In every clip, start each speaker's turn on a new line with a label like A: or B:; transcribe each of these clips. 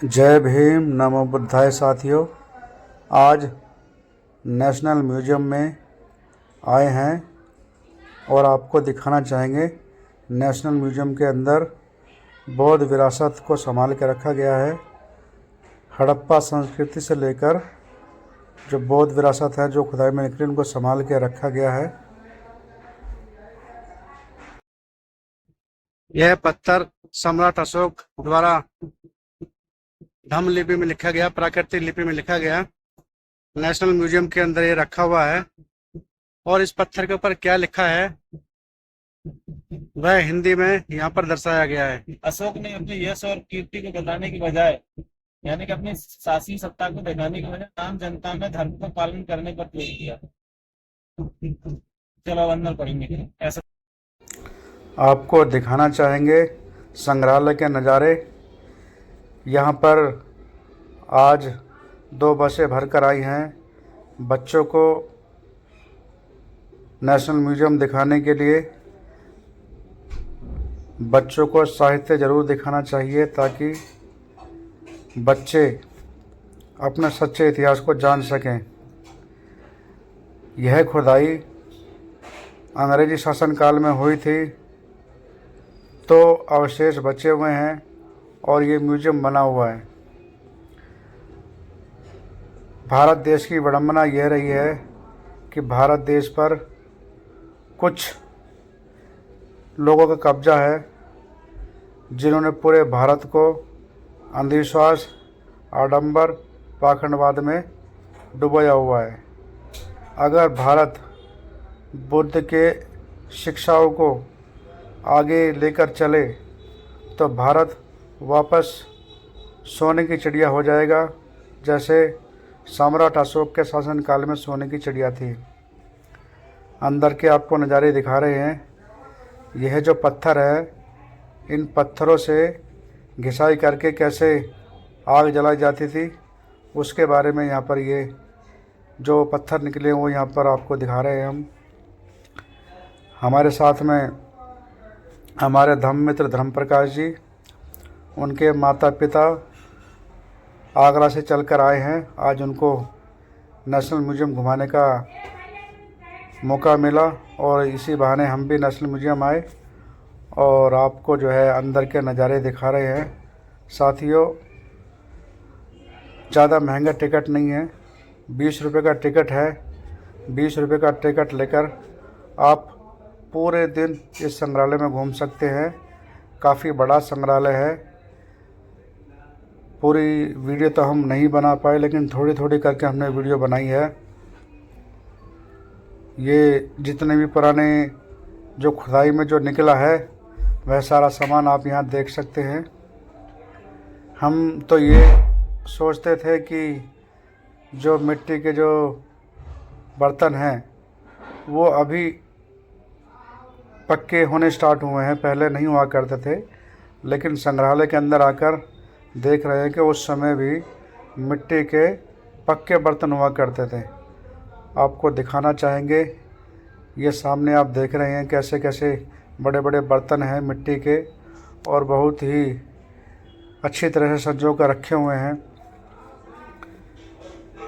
A: जय भीम, नमो बुद्धाय साथियों। आज नेशनल म्यूजियम में आए हैं और आपको दिखाना चाहेंगे। नेशनल म्यूजियम के अंदर बौद्ध विरासत को संभाल के रखा गया है। हड़प्पा संस्कृति से लेकर जो बौद्ध विरासत है, जो खुदाई में निकली, उनको संभाल के रखा गया है। यह पत्थर सम्राट अशोक द्वारा धम्म लिपि में लिखा गया, प्राकृतिक लिपि में लिखा गया। नेशनल म्यूजियम के अंदर ये रखा हुआ है और इस पत्थर के ऊपर क्या लिखा है वह हिंदी में यहाँ पर दर्शाया गया है।
B: अशोक ने अपने यश और कीर्ति को बताने की बजाय, यानी कि अपनी शासी सत्ता को दिखाने की बजाय, आम जनता में धर्म का पालन करने पर जोर दिया। चलो अंदर पढ़ेंगे। ऐसा
A: आपको दिखाना चाहेंगे संग्रहालय के नज़ारे। यहाँ पर आज 2 बसें भरकर आई हैं बच्चों को नेशनल म्यूजियम दिखाने के लिए। बच्चों को साहित्य ज़रूर दिखाना चाहिए ताकि बच्चे अपने सच्चे इतिहास को जान सकें। यह खुदाई अंग्रेजी शासनकाल में हुई थी, तो अवशेष बचे हुए हैं और ये म्यूजियम बना हुआ है। भारत देश की विडंबना यह रही है कि भारत देश पर कुछ लोगों का कब्जा है, जिन्होंने पूरे भारत को अंधविश्वास, आडंबर, पाखंडवाद में डुबोया हुआ है। अगर भारत बुद्ध के शिक्षाओं को आगे लेकर चले तो भारत वापस सोने की चिड़िया हो जाएगा, जैसे सम्राट अशोक के शासनकाल में सोने की चिड़िया थी। अंदर के आपको नज़ारे दिखा रहे हैं। यह जो पत्थर है, इन पत्थरों से घिसाई करके कैसे आग जलाई जाती थी, उसके बारे में यहाँ पर ये जो पत्थर निकले वो यहाँ पर आपको दिखा रहे हैं हम। हमारे साथ में हमारे धम्म मित्र धर्म प्रकाश जी, उनके माता पिता आगरा से चलकर आए हैं। आज उनको नेशनल म्यूजियम घुमाने का मौका मिला और इसी बहाने हम भी नेशनल म्यूजियम आए और आपको जो है अंदर के नज़ारे दिखा रहे हैं। साथियों, ज़्यादा महंगा टिकट नहीं है, 20 रुपये का टिकट है। 20 रुपये का टिकट लेकर आप पूरे दिन इस संग्रहालय में घूम सकते हैं। काफ़ी बड़ा संग्रहालय है। पूरी वीडियो तो हम नहीं बना पाए, लेकिन थोड़ी थोड़ी करके हमने वीडियो बनाई है। ये जितने भी पुराने जो खुदाई में जो निकला है वह सारा सामान आप यहाँ देख सकते हैं। हम तो ये सोचते थे कि जो मिट्टी के जो बर्तन हैं वो अभी पक्के होने स्टार्ट हुए हैं, पहले नहीं हुआ करते थे। लेकिन संग्रहालय के अंदर आकर देख रहे हैं कि उस समय भी मिट्टी के पक्के बर्तन हुआ करते थे। आपको दिखाना चाहेंगे, ये सामने आप देख रहे हैं कैसे कैसे बड़े बड़े बर्तन हैं मिट्टी के, और बहुत ही अच्छी तरह से संजो कर रखे हुए हैं।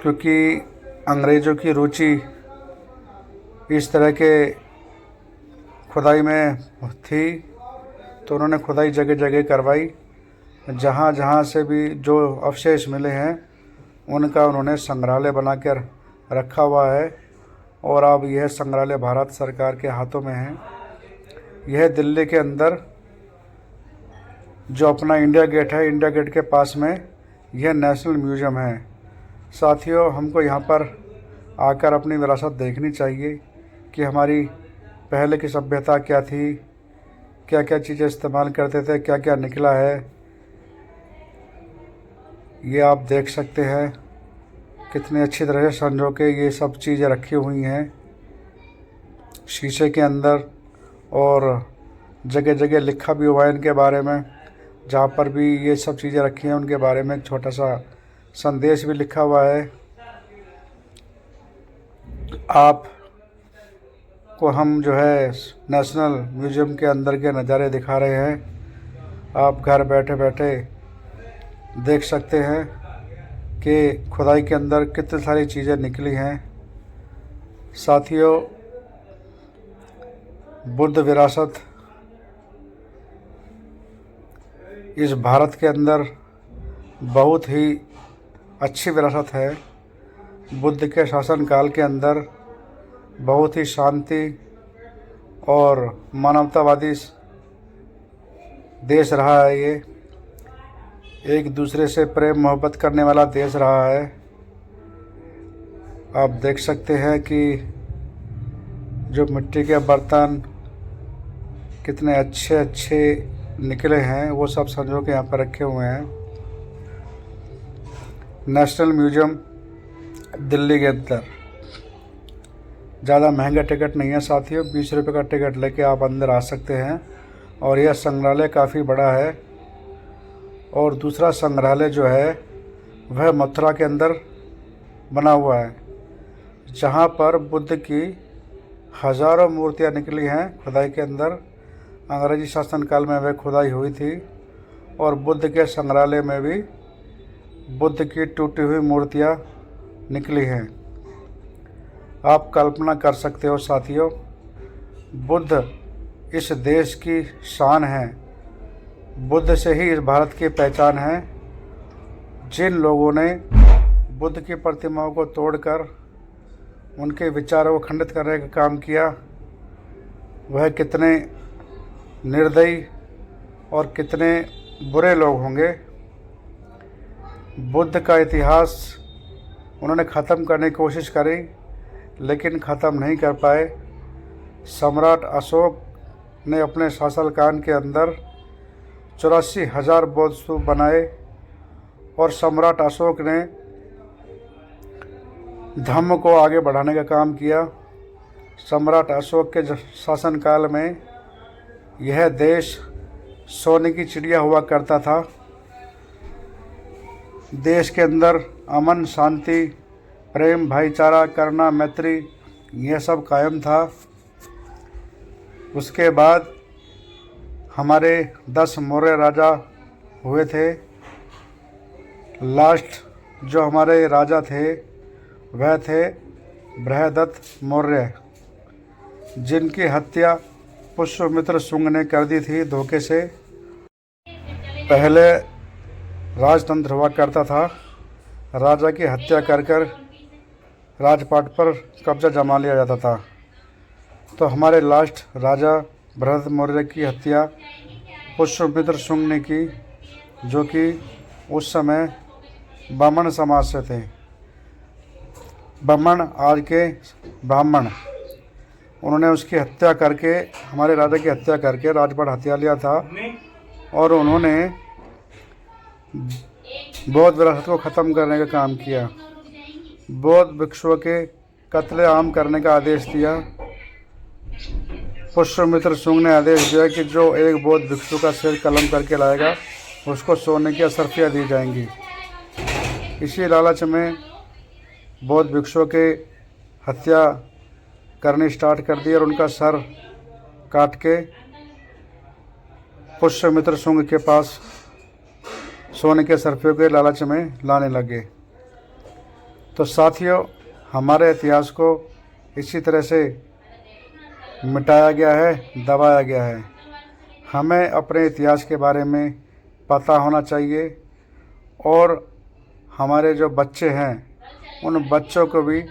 A: क्योंकि अंग्रेज़ों की रुचि इस तरह के खुदाई में थी, तो उन्होंने खुदाई जगह जगह करवाई। जहाँ जहाँ से भी जो अवशेष मिले हैं उनका उन्होंने संग्रहालय बना कर रखा हुआ है और अब यह संग्रहालय भारत सरकार के हाथों में है। यह दिल्ली के अंदर जो अपना इंडिया गेट है, इंडिया गेट के पास में यह नेशनल म्यूजियम है। साथियों, हमको यहाँ पर आकर अपनी विरासत देखनी चाहिए कि हमारी पहले की सभ्यता क्या थी, क्या क्या चीज़ें इस्तेमाल करते थे, क्या क्या निकला है। ये आप देख सकते हैं कितनी अच्छी तरह से संजो के ये सब चीज़ें रखी हुई हैं शीशे के अंदर, और जगह जगह लिखा भी हुआ है इनके बारे में। जहाँ पर भी ये सब चीज़ें रखी हैं उनके बारे में एक छोटा सा संदेश भी लिखा हुआ है। आप को हम जो है नेशनल म्यूजियम के अंदर के नज़ारे दिखा रहे हैं। आप घर बैठे बैठे देख सकते हैं कि खुदाई के अंदर कितनी सारी चीज़ें निकली हैं। साथियों, बुद्ध विरासत इस भारत के अंदर बहुत ही अच्छी विरासत है। बुद्ध के शासनकाल के अंदर बहुत ही शांति और मानवतावादी देश रहा है। ये एक दूसरे से प्रेम मोहब्बत करने वाला देश रहा है। आप देख सकते हैं कि जो मिट्टी के बर्तन कितने अच्छे अच्छे निकले हैं, वो सब संजो के यहाँ पर रखे हुए हैं। नेशनल म्यूजियम दिल्ली के अंदर ज़्यादा महंगा टिकट नहीं है साथियों, 20 रुपये का टिकट लेके आप अंदर आ सकते हैं। और यह संग्रहालय काफ़ी बड़ा है। और दूसरा संग्रहालय जो है वह मथुरा के अंदर बना हुआ है, जहाँ पर बुद्ध की हज़ारों मूर्तियाँ निकली हैं खुदाई के अंदर। अंग्रेजी शासनकाल में वह खुदाई हुई थी। और बुद्ध के संग्रहालय में भी बुद्ध की टूटी हुई मूर्तियाँ निकली हैं। आप कल्पना कर सकते हो साथियों, बुद्ध इस देश की शान है। बुद्ध से ही इस भारत की पहचान है। जिन लोगों ने बुद्ध की प्रतिमाओं को तोड़कर उनके विचारों को खंडित करने का काम किया, वह कितने निर्दयी और कितने बुरे लोग होंगे। बुद्ध का इतिहास उन्होंने ख़त्म करने की कोशिश करी, लेकिन ख़त्म नहीं कर पाए। सम्राट अशोक ने अपने शासनकाल के अंदर 84,000 बौद्ध स्तूप बनाए। और सम्राट अशोक ने धर्म को आगे बढ़ाने का काम किया। सम्राट अशोक के शासनकाल में यह देश सोने की चिड़िया हुआ करता था। देश के अंदर अमन, शांति, प्रेम, भाईचारा, करुणा, मैत्री यह सब कायम था। उसके बाद हमारे 10 मौर्य राजा हुए थे। लास्ट जो हमारे राजा थे वह थे बृहदत्त मौर्य, जिनकी हत्या पुष्यमित्र शुंग ने कर दी थी धोखे से। पहले राजतंत्र हुआ करता था, राजा की हत्या कर राजपाट पर कब्जा जमा लिया जाता था। तो हमारे लास्ट राजा बृहदत्त मौर्य की हत्या पुष्यमित्र शुंग ने की, जो कि उस समय ब्राह्मण समाज से थे। ब्राह्मण आज के ब्राह्मण, उन्होंने उसकी हत्या करके, हमारे राजा की हत्या करके राजपाट हत्या लिया था। और उन्होंने बौद्ध विरासत को ख़त्म करने का काम किया। बौद्ध भिक्षुओं के कत्लेआम करने का आदेश दिया। पुष्यमित्र शुंग ने आदेश दिया कि जो एक बौद्ध भिक्षु का सिर कलम करके लाएगा उसको सोने की असरफियाँ दी जाएंगी। इसी लालच में बौद्ध भिक्षुओं के हत्या करनी स्टार्ट कर दी और उनका सर काट के पुष्यमित्र शुंग के पास सोने के सरफियों के लालच में लाने लगे। तो साथियों, हमारे इतिहास को इसी तरह से मिटाया गया है, दबाया गया है। हमें अपने इतिहास के बारे में पता होना चाहिए। और हमारे जो बच्चे हैं उन बच्चों को भी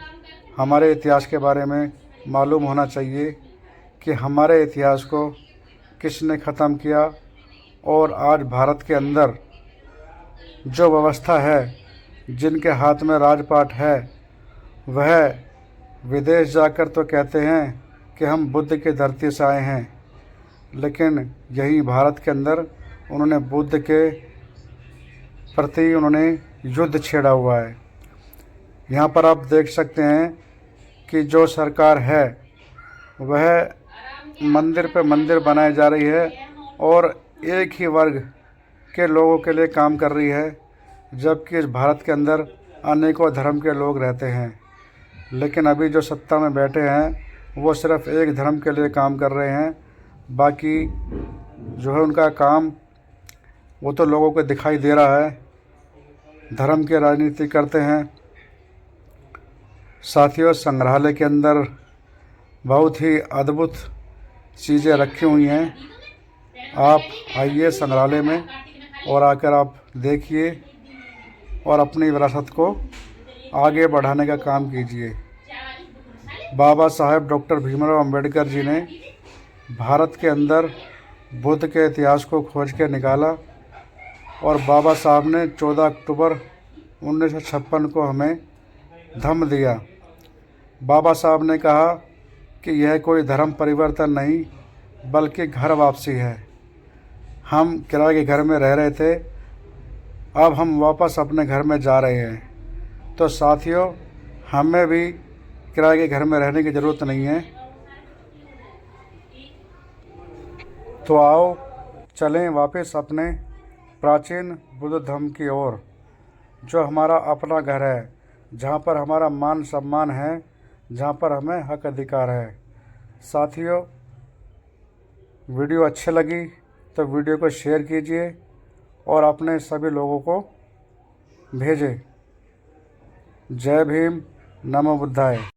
A: हमारे इतिहास के बारे में मालूम होना चाहिए कि हमारे इतिहास को किसने ख़त्म किया। और आज भारत के अंदर जो व्यवस्था है, जिनके हाथ में राजपाट है, वह विदेश जाकर तो कहते हैं कि हम बुद्ध की धरती से आए हैं, लेकिन यही भारत के अंदर उन्होंने बुद्ध के प्रति उन्होंने युद्ध छेड़ा हुआ है। यहाँ पर आप देख सकते हैं कि जो सरकार है वह मंदिर पे मंदिर बनाए जा रही है और एक ही वर्ग के लोगों के लिए काम कर रही है, जबकि इस भारत के अंदर अनेकों धर्म के लोग रहते हैं। लेकिन अभी जो सत्ता में बैठे हैं वो सिर्फ एक धर्म के लिए काम कर रहे हैं। बाकी जो है उनका काम वो तो लोगों को दिखाई दे रहा है धर्म की राजनीति करते हैं। साथियों, संग्रहालय के अंदर बहुत ही अद्भुत चीज़ें रखी हुई हैं। आप आइए संग्रहालय में और आकर आप देखिए और अपनी विरासत को आगे बढ़ाने का काम कीजिए। बाबा साहेब डॉक्टर भीमराव अंबेडकर जी ने भारत के अंदर बुद्ध के इतिहास को खोज के निकाला और बाबा साहब ने 14 अक्टूबर 1956 को हमें धम्म दिया। बाबा साहब ने कहा कि यह कोई धर्म परिवर्तन नहीं बल्कि घर वापसी है। हम किराए के घर में रह रहे थे, अब हम वापस अपने घर में जा रहे हैं। तो साथियों, हमें भी किराए के घर में रहने की ज़रूरत नहीं है। तो आओ चलें वापस अपने प्राचीन बुद्ध धर्म की ओर, जो हमारा अपना घर है, जहाँ पर हमारा मान सम्मान है, जहाँ पर हमें हक अधिकार है। साथियों, वीडियो अच्छी लगी तो वीडियो को शेयर कीजिए और अपने सभी लोगों को भेजें। जय भीम, नमो बुद्धाय।